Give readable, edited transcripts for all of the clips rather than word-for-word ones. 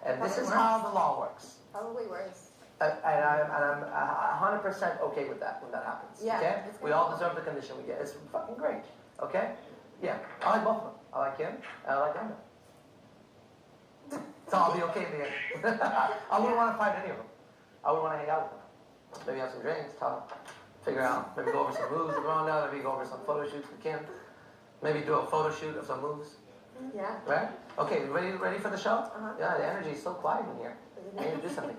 And this is how the law works. Probably worse. And I'm 100% okay with that when that happens. Yeah, okay? We all deserve the condition we get. It's fucking great. Okay? Yeah. I like both of them. I like him and I like Emma. So I'll be okay in the end. I wouldn't want to fight any of them. I would want to hang out with them. Maybe have some drinks, talk, figure out, maybe go over some moves with Rhonda, maybe go over some photo shoots with Kim. Maybe do a photo shoot of some moves. Yeah. Right? Okay, ready for the show? Uh-huh. Yeah, the energy is so quiet in here. I need to do something.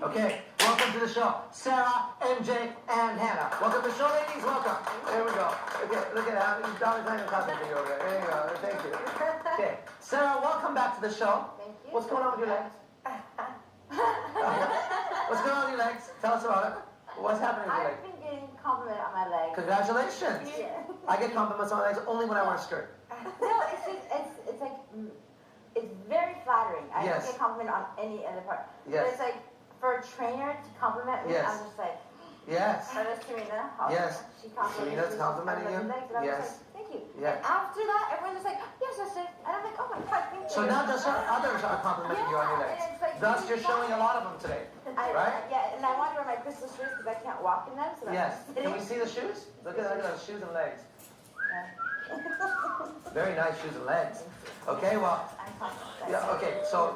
Okay, welcome to the show. Sarah, MJ, and Hannah. Welcome to the show, ladies. Welcome. There we go. Okay, look at how you've done a cosmic video over there. There you go. Thank you. Okay, Sarah, welcome back to the show. Thank you. What's going on with your legs? What's going on with your legs? Tell us about it. What's happening with your legs? I've been getting compliments on my legs. Congratulations. Yeah. I get compliments on my legs only when I wear a skirt. No, it's just, it's like, it's very flattering. I Yes. don't get compliment on any other part. Yes. But it's like, for a trainer to compliment me, Yes. I'm just like, Yes. so does Serena. Yes. She complimented Serena's me. complimenting you? And I'm Yes. just like, thank you. Yeah. And after that, everyone's just like, yes, sister. And I'm like, oh my God, thank you. So now just others are complimenting you on your legs. And it's like, Thus, you're showing a lot of them today. Right? Yeah, and I want to wear my crystal shoes because I can't walk in them. So Yes. I'm Can we see the shoes? Look at those shoes and legs. Yeah. Very nice shoes and legs. Okay, well, I'm confident. yeah, okay, so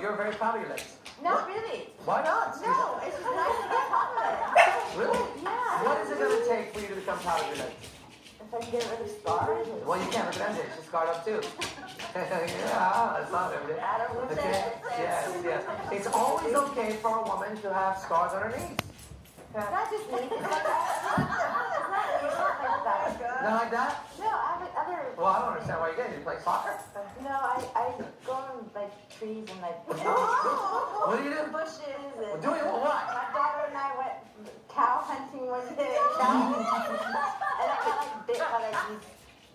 you're very proud of your legs. Not really. Why not? No, it's just nice to get complimented. Really? Yeah. What is it going to take for you to become proud of your legs? If I can get rid of scars. Well, you can't. Look at MJ. She's scarred up too. Yeah, that's not MJ. I don't lose Okay. it. Yes, yes. It's always okay for a woman to have scars on her knees. Not just me. It's not like that. Not like that? No, I have like other. Well, I don't understand why you get it. You play soccer? No, I go in like trees and like. What do you do? Bushes and. Doing what? My daughter and I went cow hunting one day. And I got like bit by like these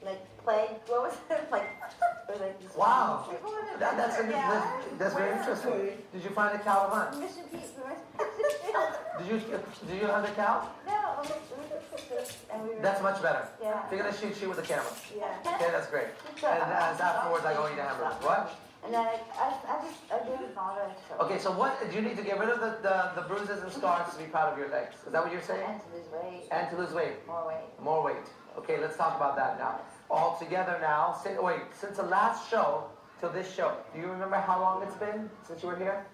like plague. What was it like? It was like these. Wow. Like, what was it? That's very interesting. Did you find a cow to hunt? Mission Peace. Did you hunt a cow? No, we took pictures and we were. That's much better. Yeah. If you're gonna shoot with a camera. Yeah. Okay, that's great. And afterwards, I go eat a hamburger. What? And then I gave it all the. Okay, so what do you need to get rid of the bruises and scars to be proud of your legs? Is that what you're saying? And to lose weight. And to lose weight. More weight. More weight. Okay, let's talk about that now. All together now. Since the last show till this show, do you remember how long it's been since you were here?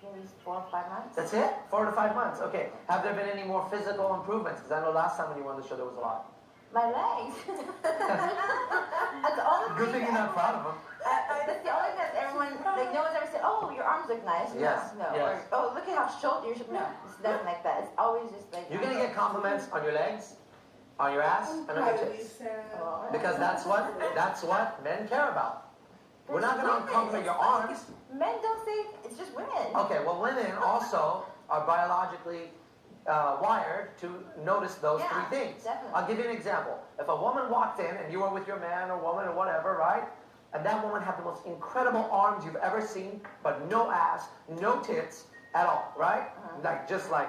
Maybe 4 or 5 months. That's it? 4 to 5 months. Okay. Have there been any more physical improvements? Because I know last time when you were on the show there was a lot. My legs. That's the only Good thing you're not proud of them. That's the only thing that everyone, like, no one's ever said, oh, your arms look nice. Yes, No. yes. Or, oh, look at how shoulder you're. No, it's nothing like that. It's always just like. You're going to get compliments on your legs, on your ass, and on your tits. Oh. Because that's what men care about. We're not going to compliment your arms. Men don't say, it's just women. Okay, well, women also are biologically wired to notice those Yeah, three things. definitely. I'll give you an example. If a woman walked in and you were with your man or woman or whatever, right? And that woman had the most incredible arms you've ever seen, but no ass, no tits at all, right? Like just like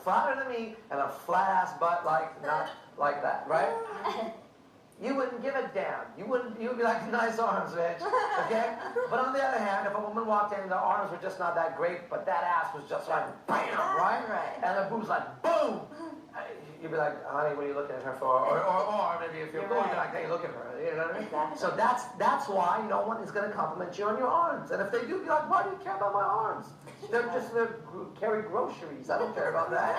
flatter than me and a flat ass butt, like not like that, right? You wouldn't give a damn. You would be like, nice arms, bitch. Okay? But on the other hand, if a woman walked in and the arms were just not that great, but that ass was just like, bam, right? Right. And the boobs like, boom. You'd be like, honey, what are you looking at her for? Or maybe if you're cool, you're like, hey, look at her. You know what I mean? Exactly. So that's why no one is going to compliment you on your arms. And if they do, be like, why do you care about my arms? They're carry groceries. I don't care about that.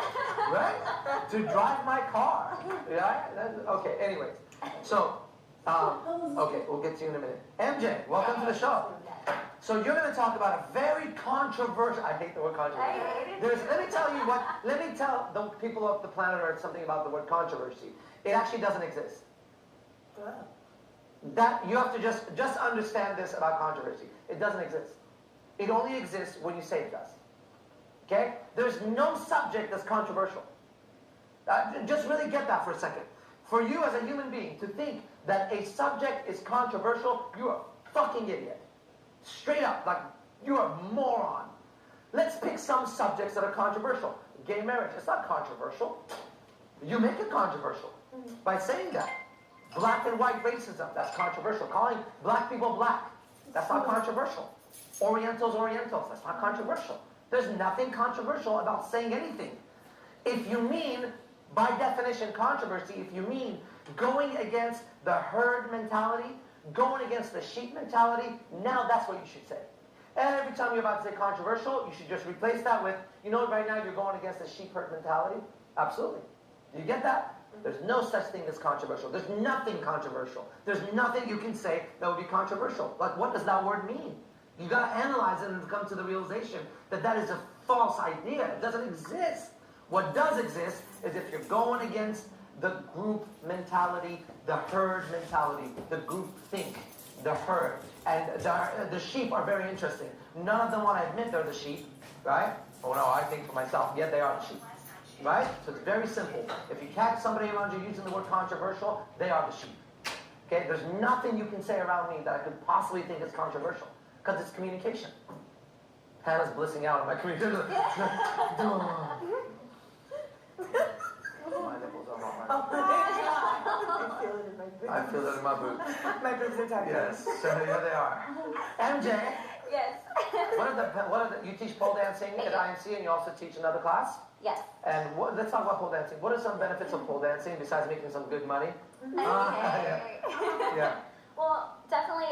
Right? To drive my car. Yeah? Okay, anyways. So, okay, we'll get to you in a minute. MJ, welcome to the show. So you're going to talk about a very controversial, I hate the word controversial. Let me tell the people of the planet Earth something about the word controversy. It actually doesn't exist. That, you have to just understand this about controversy. It doesn't exist. It only exists when you say it does. Okay? There's no subject that's controversial. Just really get that for a second. For you as a human being to think that a subject is controversial, you're a fucking idiot. Straight up, like, you're a moron. Let's pick some subjects that are controversial. Gay marriage, it's not controversial. You make it controversial by saying that. Black and white racism, that's controversial. Calling black people black, That's not controversial. Orientals, that's not controversial. There's nothing controversial about saying anything. If you mean, by definition, controversy, if you mean going against the herd mentality, going against the sheep mentality, now that's what you should say. Every time you're about to say controversial, you should just replace that with, you know, right now you're going against the sheep herd mentality. Absolutely. Do you get that? There's no such thing as controversial. There's nothing controversial. There's nothing you can say that would be controversial. Like, what does that word mean? You got to analyze it and come to the realization that that is a false idea. It doesn't exist. What does exist is if you're going against the group mentality, the herd mentality, the group think, the herd. And the sheep are very interesting. None of them want to admit they're the sheep, right? Oh no, I think for myself, yeah, they are the sheep. Right? So it's very simple. If you catch somebody around you using the word controversial, they are the sheep. Okay? There's nothing you can say around me that I could possibly think is controversial. Because it's communication. Hannah's blissing out on my communication. My nipples are hot. Oh my God. I feel it in my boots. I feel it in my boots. My boots are tired. Yes, so here they are. MJ, Yes. you teach pole dancing at IMC and you also teach another class? Yes. And let's talk about pole dancing. What are some benefits of pole dancing besides making some good money? Okay. Yeah. Well, definitely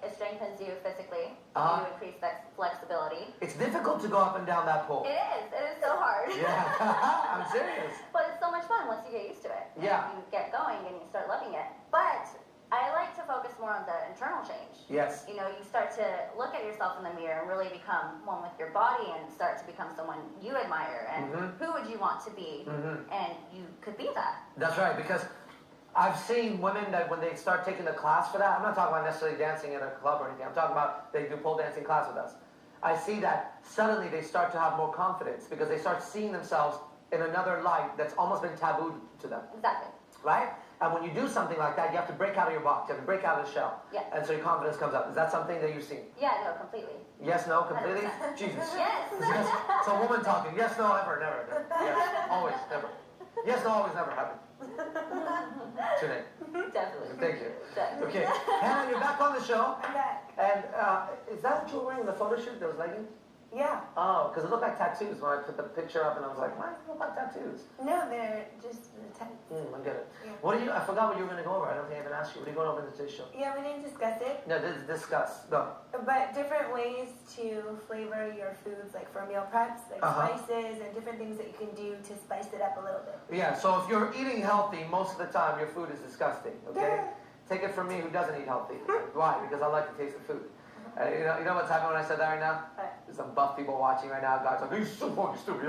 it strengthens you physically. Uh-huh. You increase flexibility. It's difficult to go up and down that pole. It is so hard. Yeah, I'm serious. But it's so much fun once you get used to it. And Yeah. you get going and you start loving it. But I like to focus more on the internal change. Yes. You know, you start to look at yourself in the mirror and really become one with your body and start to become someone you admire. And who would you want to be? And you could be that. That's right, because I've seen women that when they start taking the class for that, I'm not talking about necessarily dancing in a club or anything, I'm talking about they do pole dancing class with us. I see that suddenly they start to have more confidence because they start seeing themselves in another light that's almost been tabooed to them. Exactly. Right? And when you do something like that, you have to break out of your box. You have to break out of the shell. Yeah. And so your confidence comes up. Is that something that you've seen? Yeah, no, completely. Yes, no, completely? 100%. Jesus. Yes. Yes. It's a woman talking. Yes, no, ever, never. Yes, always, never. Yes, no, always, never happen. Today. Definitely. Thank you. Definitely. Okay. Hannah, you're back on the show. I'm back. And is that what you were wearing in the photo shoot? Those leggings? Yeah. Oh, because it looked like tattoos when I put the picture up and I was like, why does it look like tattoos? No, they're just the tights. I get it. Yeah. What do you, I forgot what you were going to go over. I don't think I even asked you. What are you going over in today's show? Yeah, we didn't discuss it. No, discuss. Go. But different ways to flavor your foods, like for meal preps, like spices and different things that you can do to spice it up a little bit. Yeah, so if you're eating healthy, most of the time your food is disgusting, okay? Take it from me who doesn't eat healthy. Why? Because I like the taste of food. You know what's happening when I said that right now? There's some buff people watching right now. Guys like, he's so fucking stupid.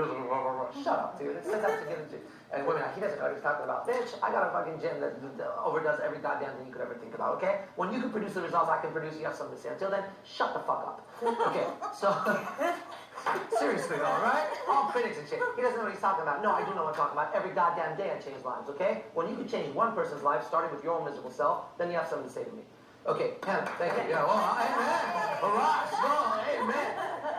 Shut up, dude. It's sometimes to get into. And women, he doesn't know what he's talking about. Bitch, I got a fucking gym that overdoes every goddamn thing you could ever think about, okay? When you can produce the results I can produce, you have something to say. Until then, shut the fuck up. Okay, so... Seriously though, right? All critics and shit. He doesn't know what he's talking about. No, I do know what I'm talking about. Every goddamn day I change lives, okay? When you can change one person's life, starting with your own miserable self, then you have something to say to me. Okay, Hannah, thank you. Yeah, well, amen. Hurrah, strong, amen.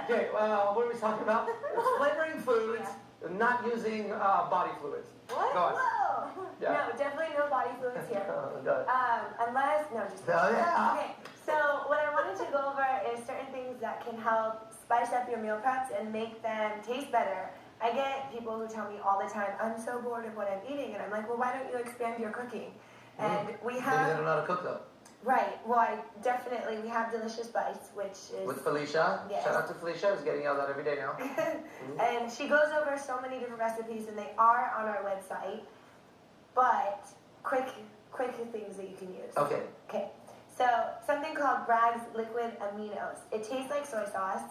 Okay, what are we talking about? Flavoring foods, not using body fluids. What? Go on. Whoa. Yeah. No, definitely no body fluids here. Go ahead. Unless, no, just Oh, yeah. Okay, so what I wanted to go over is certain things that can help spice up your meal preps and make them taste better. I get people who tell me all the time, I'm so bored of what I'm eating, and I'm like, well, why don't you expand your cooking? And we have... Maybe they don't know how to cook though. Right, well, we have Delicious Bites, which is... With Felicia. Yes. Shout out to Felicia, who's getting yelled at every day now. And she goes over so many different recipes, and they are on our website, but quick things that you can use. Okay. Okay. So, something called Bragg's Liquid Aminos. It tastes like soy sauce,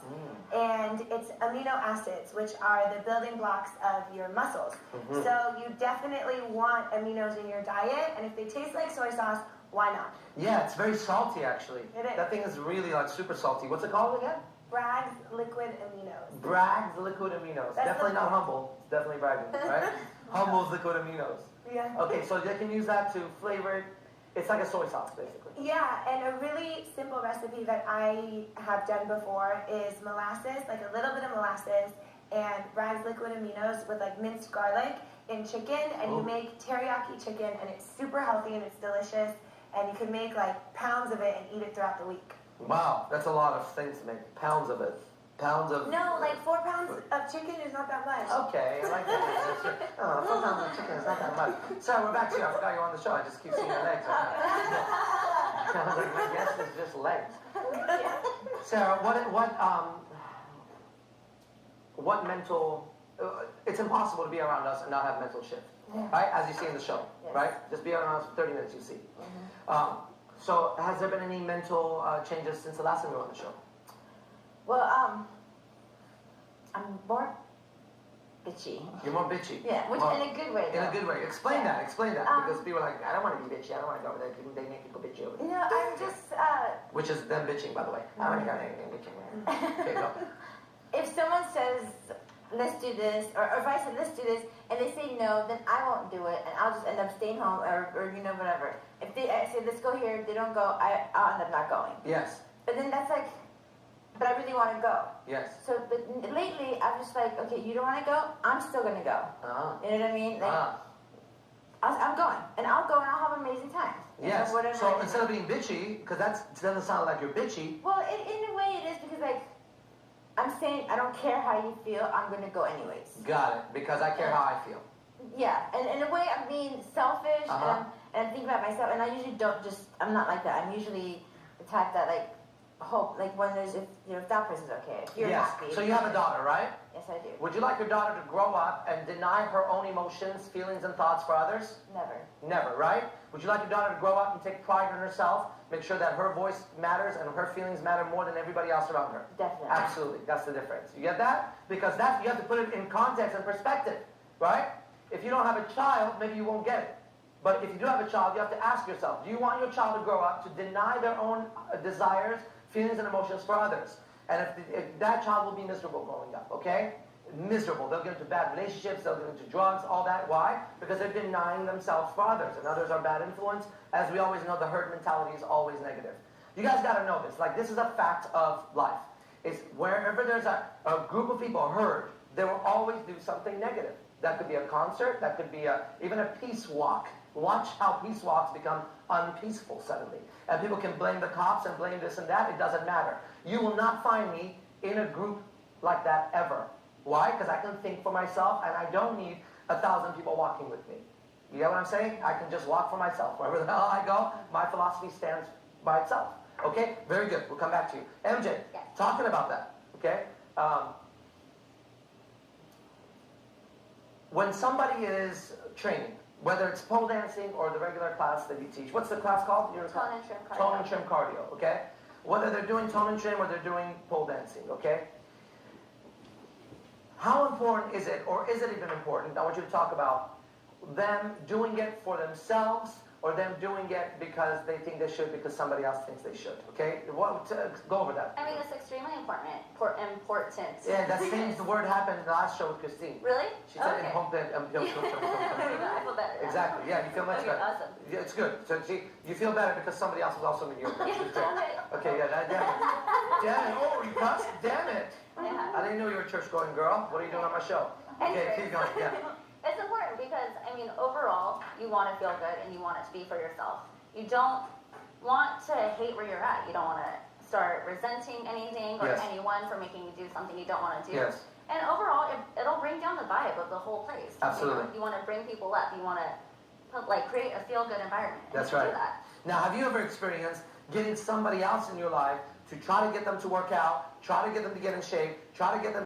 and it's amino acids, which are the building blocks of your muscles. So, you definitely want aminos in your diet, and if they taste like soy sauce, why not? Yeah, it's very salty actually. It is. That thing is really like super salty. What's it called again? Bragg's Liquid Aminos. Bragg's Liquid Aminos. That's Definitely not Humble. It's definitely bragging, right? Humble's Liquid Aminos. Yeah. Okay, so they can use that to flavor it. It's like a soy sauce, basically. Yeah, and a really simple recipe that I have done before is molasses, like a little bit of molasses, and Bragg's Liquid Aminos with like minced garlic in chicken, and you make teriyaki chicken, and it's super healthy and it's delicious. and you can make like pounds of it and eat it throughout the week. Wow, that's a lot of things to make. Pounds of it. Pounds of... No, like 4 pounds of chicken is not that much. Okay, I like that. 4 pounds of chicken is not that much. Sarah, we're back to you. I forgot you were on the show. I just keep seeing your legs. I was like, my guess is just legs. Sarah, what mental... it's impossible to be around us and not have mental shift, right? As you see in the show, right? Just be around us for 30 minutes, you see. So has there been any mental changes since the last time we were on the show? Well, I'm more bitchy. You're more bitchy. Yeah, which in a good way. In though. a good way. Explain that. Because people are like, I don't want to be bitchy. I don't want to go over there. They make people bitchy over there. You know, I'm just. Which is them bitching, by the way. I don't want to go there. Bitching. Okay, go. If someone says, let's do this, or if I say, let's do this, and they say no, then I won't do it, and I'll just end up staying home, or you know, whatever. If they say, let's go here, they don't go, I'll end up not going. Yes. But then that's like, but I really want to go. Yes. So, but lately, I'm just like, okay, you don't want to go? I'm still going to go. You know what I mean? Like, I'm going. And I'll go and I'll have amazing times. Yes. You know, So instead of being bitchy, because that doesn't sound like you're bitchy. Well, in a way it is because, like, I'm saying I don't care how you feel, I'm going to go anyways. Got it. Because I care how I feel. Yeah. And in a way, I'm being selfish and I'm thinking about myself. And I usually don't just, I'm not like that. I'm usually the type that, like, hope, like when there's, if that person's okay, if you're happy. So you have a daughter, right? Yes, I do. Would you like your daughter to grow up and deny her own emotions, feelings, and thoughts for others? Never. Never, right? Would you like your daughter to grow up and take pride in herself, make sure that her voice matters and her feelings matter more than everybody else around her? Definitely. Absolutely. That's the difference. You get that? Because that you have to put it in context and perspective, right? If you don't have a child, maybe you won't get it. But if you do have a child, you have to ask yourself, do you want your child to grow up to deny their own desires, feelings, and emotions for others? And if that child will be miserable growing up, okay? Miserable. They'll get into bad relationships, they'll get into drugs, all that. Why? Because they're denying themselves for others. And others are bad influence. As we always know, the herd mentality is always negative. You guys got to know this. Like, this is a fact of life. It's wherever there's a group of people, a herd, they will always do something negative. That could be a concert, that could be even a peace walk. Watch how peace walks become unpeaceful suddenly. And people can blame the cops and blame this and that. It doesn't matter. You will not find me in a group like that ever. Why? Because I can think for myself and I don't need 1,000 people walking with me. You get what I'm saying? I can just walk for myself. Wherever the hell I go, my philosophy stands by itself. Okay? Very good. We'll come back to you. MJ, talking about that. Okay? When somebody is training, whether it's pole dancing or the regular class that you teach, what's the class called? Tone and trim cardio. Tone and trim cardio, okay? Whether they're doing tone and trim or they're doing pole dancing, okay? How important is it, or is it even important? I want you to talk about them doing it for themselves or them doing it because they think they should because somebody else thinks they should, okay? Go over that. I mean, it's extremely important. Yeah, that same word happened in the last show with Christine. Really? She said okay. important. I feel better now. Exactly, yeah, you feel much better. Awesome. Yeah, it's good. So see, you feel better because somebody else is also in your group. Damn it. Okay, yeah, damn it. Damn it. Oh, you cussed? Damn it. Yeah. I didn't know you were a church-going girl. What are you doing on my show? Okay, keep going, yeah. It's important because, I mean, overall, you want to feel good and you want it to be for yourself. You don't want to hate where you're at. You don't want to start resenting anything or anyone for making you do something you don't want to do. Yes. And overall, it'll bring down the vibe of the whole place. Absolutely. You want to bring people up. You want to create a feel-good environment. And That's you can right. do that. Now, have you ever experienced getting somebody else in your life to try to get them to work out, try to get them to get in shape, try to get them